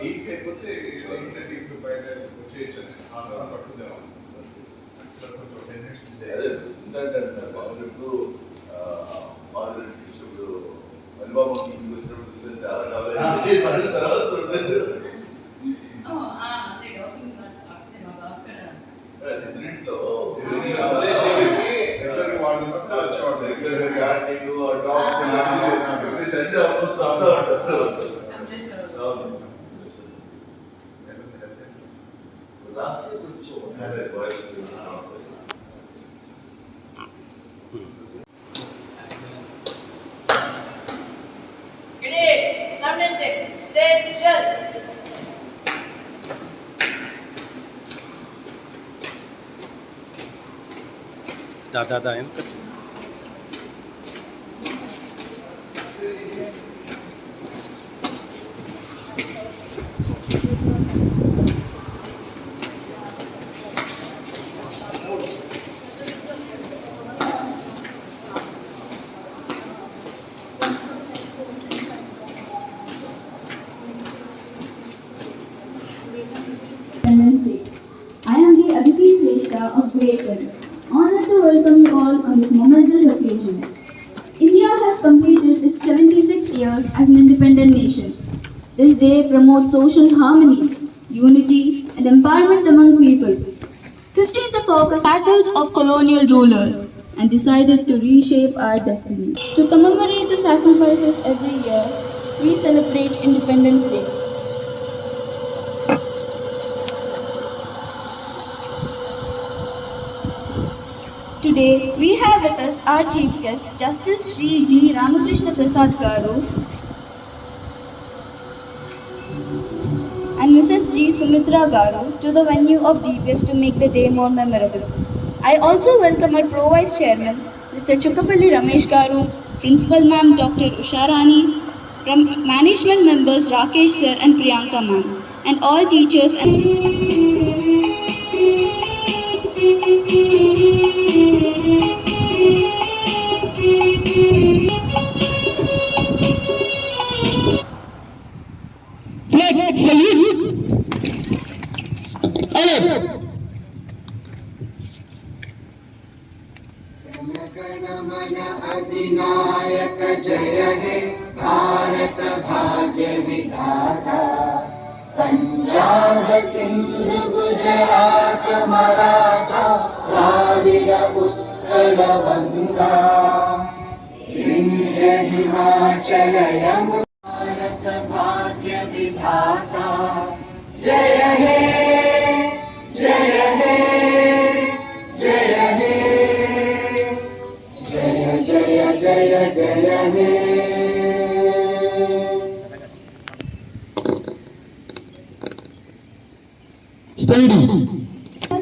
Eight అయిపోతే 8:30 బయట వచ్చేయచ్చు పట్టుకుందాం. కొంచెం 10 minutes ఇప్పుడు అనుభవం చూసాను చాలా లాస్ట్ दादा एम कच्छ I am the Aditi Shrestha of Grade 10. Honored to welcome you all on this momentous occasion. India has completed its 76 years as an independent nation. This day promotes social harmony, unity, and empowerment among people. 50 is the focus battles of colonial rulers and decided to reshape our destiny. To commemorate the sacrifices every year, we celebrate Independence Day. Today, we have with us our chief guest, Justice Sri G. Ramakrishna Prasad Garu and Mrs. G. Sumitra Garu to the venue of DPS to make the day more memorable. I also welcome our Pro-Vice Chairman, Mr. Chukkapalli Ramesh Garu, Principal Ma'am Dr. Usharani, Management Members Rakesh Sir and Priyanka Ma'am, and all teachers and Jana Gana Mana अधिनायक जय हे भारत भाग्य विधाता पंजाब सिंध गुजरात मराठा द्राविड उत्कल गंगा विंध्य हिमाचल यमुना भारत भाग्य विधाता जय हे जय हे जय हे जय जय जय जय हे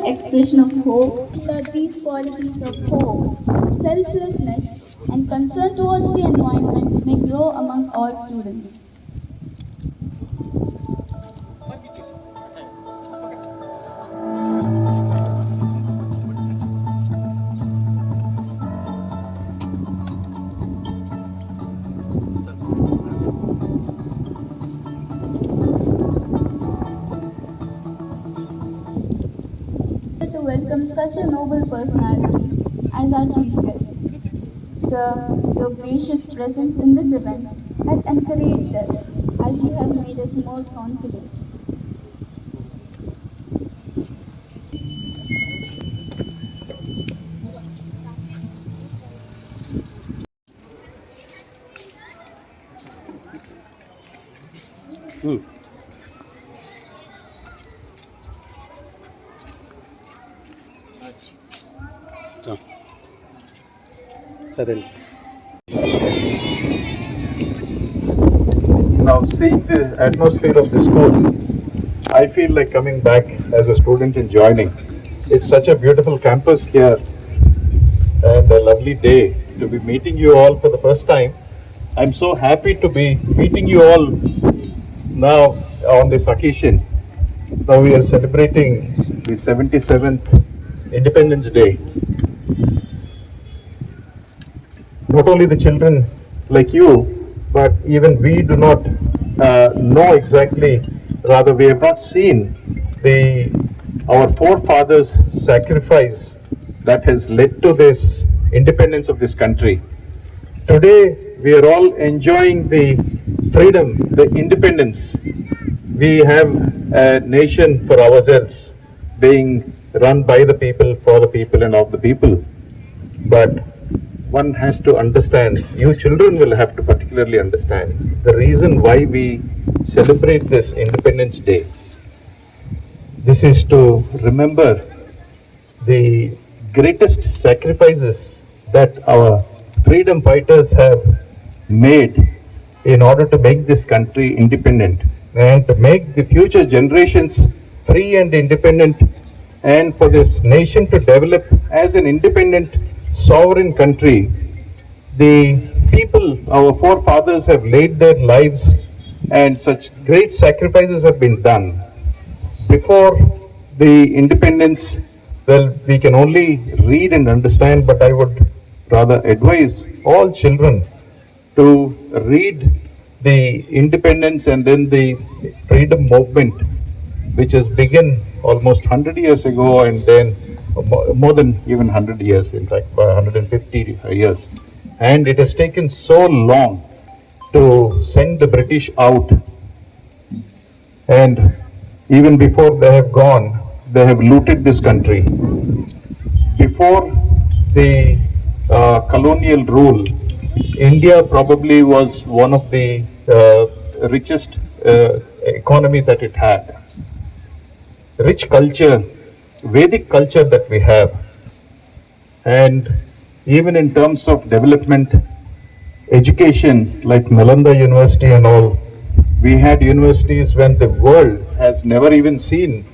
expression of hope that these qualities of hope, selflessness, and concern towards the environment may grow among all students. To welcome such a noble personality as our chief guest. Sir, your gracious presence in this event has encouraged us as you have made us more confident. Certainly. Now, seeing the atmosphere of the school, I feel like coming back as a student and joining. It's such a beautiful campus here and a lovely day to be meeting you all for the first time. I'm so happy to be meeting you all now on this occasion. Now we are celebrating the 77th Independence Day. Not only the children like you but even we do not know exactly, rather we have not seen our forefathers' sacrifice that has led to this independence of this country. Today, we are all enjoying the freedom, the independence. We have a nation for ourselves, being run by the people, for the people, and of the people. But one has to understand, you children will have to particularly understand, the reason why we celebrate this Independence Day. This is to remember the greatest sacrifices that our freedom fighters have made in order to make this country independent and to make the future generations free and independent, and for this nation to develop as an independent sovereign country. The people, our forefathers, have laid their lives and such great sacrifices have been done. Before the independence, well, we can only read and understand, but I would rather advise all children to read the independence and then the freedom movement, which has begun almost 100 years ago, and then more than even 100 years, in fact, 150 years. And it has taken so long to send the British out. And even before they have gone, they have looted this country. Before the colonial rule, India probably was one of the richest economy that it had. Rich culture, Vedic culture that we have. And even in terms of development, education like Nalanda University and all, we had universities when the world has never even seen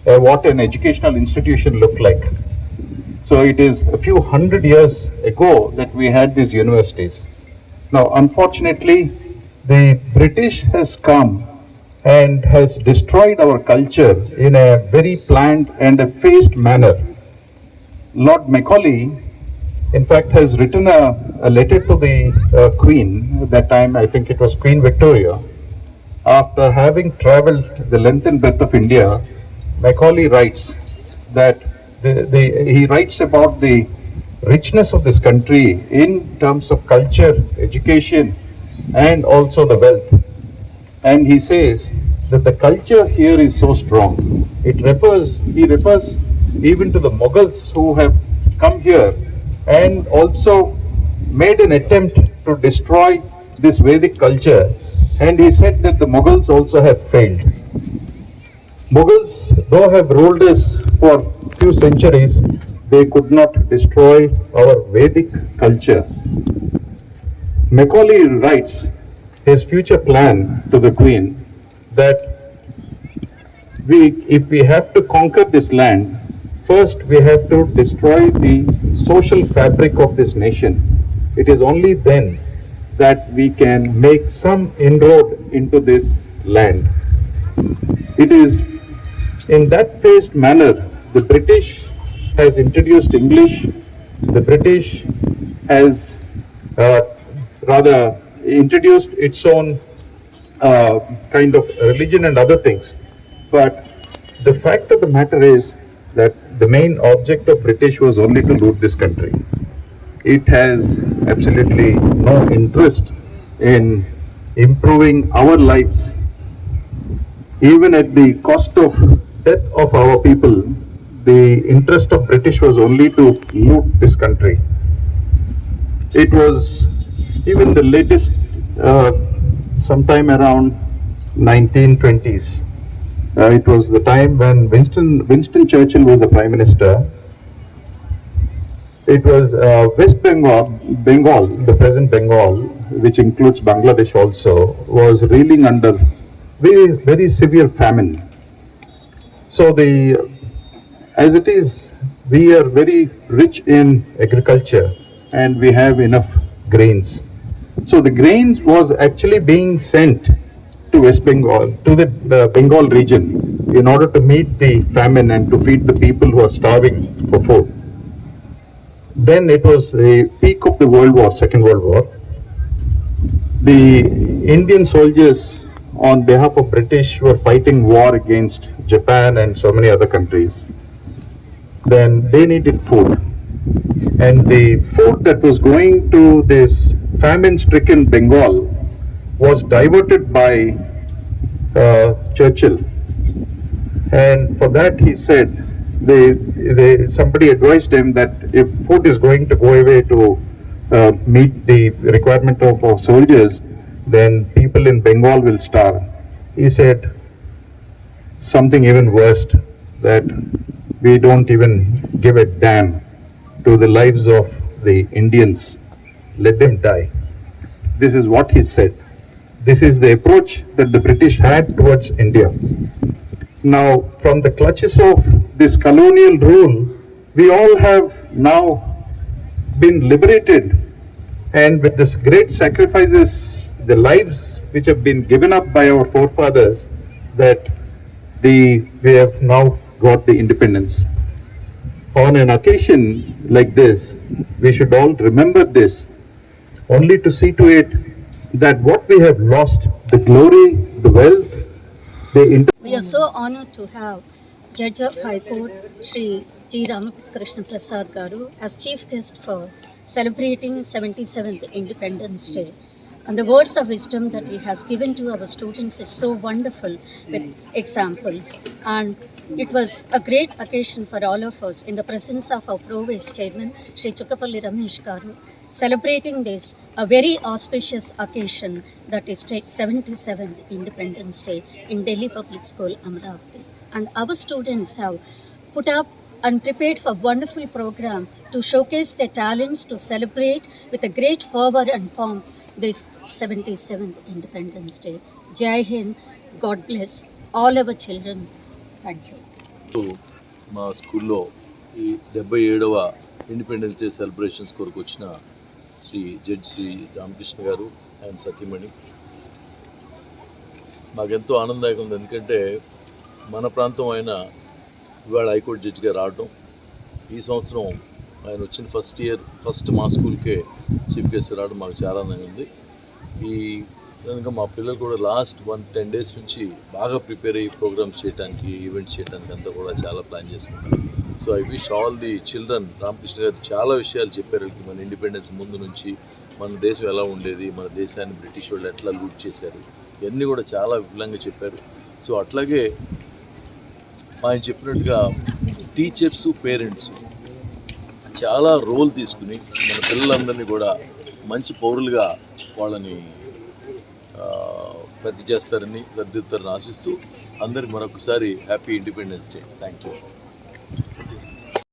what an educational institution looked like. So it is a few hundred years ago that we had these universities. Now, unfortunately, the British has come and has destroyed our culture in a very planned and a phased manner. Lord Macaulay, in fact, has written a letter to the Queen. At that time, I think it was Queen Victoria. After having travelled the length and breadth of India, Macaulay writes that he writes about the richness of this country in terms of culture, education, and also the wealth. And he says that the culture here is so strong. He refers even to the Mughals who have come here and also made an attempt to destroy this Vedic culture. And he said that the Mughals also have failed. Mughals, though have ruled us for few centuries, they could not destroy our Vedic culture. Macaulay writes his future plan to the Queen that if we have to conquer this land, first we have to destroy the social fabric of this nation. It is only then that we can make some inroad into this land. It is in that phased manner the British has introduced English. The British has rather introduced its own kind of religion and other things. But the fact of the matter is that the main object of British was only to loot this country. It has absolutely no interest in improving our lives. Even at the cost of death of our people, the interest of British was only to loot this country. It was even the latest, sometime around 1920s. It was the time when Winston Churchill was the Prime Minister. It was West Bengal, the present Bengal, which includes Bangladesh also, was reeling under very, very severe famine. So as it is, we are very rich in agriculture and we have enough grains. So the grains was actually being sent to West Bengal, to the Bengal region, in order to meet the famine and to feed the people who are starving for food. Then it was the peak of the World War, Second World War. the Indian soldiers on behalf of British were fighting war against Japan and so many other countries. Then they needed food. And the food that was going to this famine-stricken Bengal was diverted by Churchill. And for that he said, somebody advised him that if food is going to go away to meet the requirement of our soldiers, then people in Bengal will starve. He said something even worse, that we don't even give a damn to the lives of the Indians. Let them die. This is what he said. This is the approach that the British had towards India. Now, from the clutches of this colonial rule, we all have now been liberated, and with this great sacrifices, the lives which have been given up by our forefathers, that we have now got the independence. On an occasion like this, we should all remember this, only to see to it that what we have lost, the glory, the wealth, We are so honored to have Judge of High Court, Sri G. Ramakrishna Prasad Garu, as chief guest for celebrating 77th Independence Day. And the words of wisdom that he has given to our students is so wonderful, with examples. And it was a great occasion for all of us in the presence of our Pro-Vice Chairman, Sri Chukkapalli Ramesh Garu, celebrating this, a very auspicious occasion, that is 77th Independence Day in Delhi Public School, Amaravati. And our students have put up and prepared for wonderful program to showcase their talents, to celebrate with a great fervor and pomp this 77th Independence Day. Jai Hind, God bless all our children. Thank you. మా స్కూల్లో ఈ 77వ independence day celebrations కొరకు వచ్చిన శ్రీ రామకృష్ణ గారు and సతీమణి, మాకెంతో ఆనందదాయకం ఉంది. ఎందుకంటే మన ప్రాంతం ఆయన ఇవాళ హైకోర్టు జడ్జిగా రావడం, ఈ సంవత్సరం ఆయన వచ్చిన ఫస్ట్ మా స్కూల్కే చీఫ్ గెస్ట్ రావడం మాకు చాలా ఆనందంగా ఉంది. ఈ విధంగా మా పిల్లలు కూడా లాస్ట్ 10 days నుంచి బాగా ప్రిపేర్ అయ్యి ప్రోగ్రామ్స్ చేయడానికి, ఈవెంట్స్ చేయడానికి అంతా కూడా చాలా ప్లాన్ చేసుకుంటారు. So I wish all the children. Ramakrishna గారు చాలా విషయాలు చెప్పారు, మన ఇండిపెండెన్స్ ముందు నుంచి మన దేశం ఎలా ఉండేది, మన దేశాన్ని బ్రిటిష్ వాళ్ళు ఎట్లా లూట్ చేశారు, ఇవన్నీ కూడా చాలా విపులంగా చెప్పారు. సో అట్లాగే ఆయన చెప్పినట్టుగా టీచర్స్, పేరెంట్స్ చాలా రోల్ తీసుకుని మన పిల్లలందరినీ కూడా మంచి పౌరులుగా వాళ్ళని ప్రతి చేస్తారని ఆశిస్తూ అందరికి మరొకసారి happy independence day. Thank you.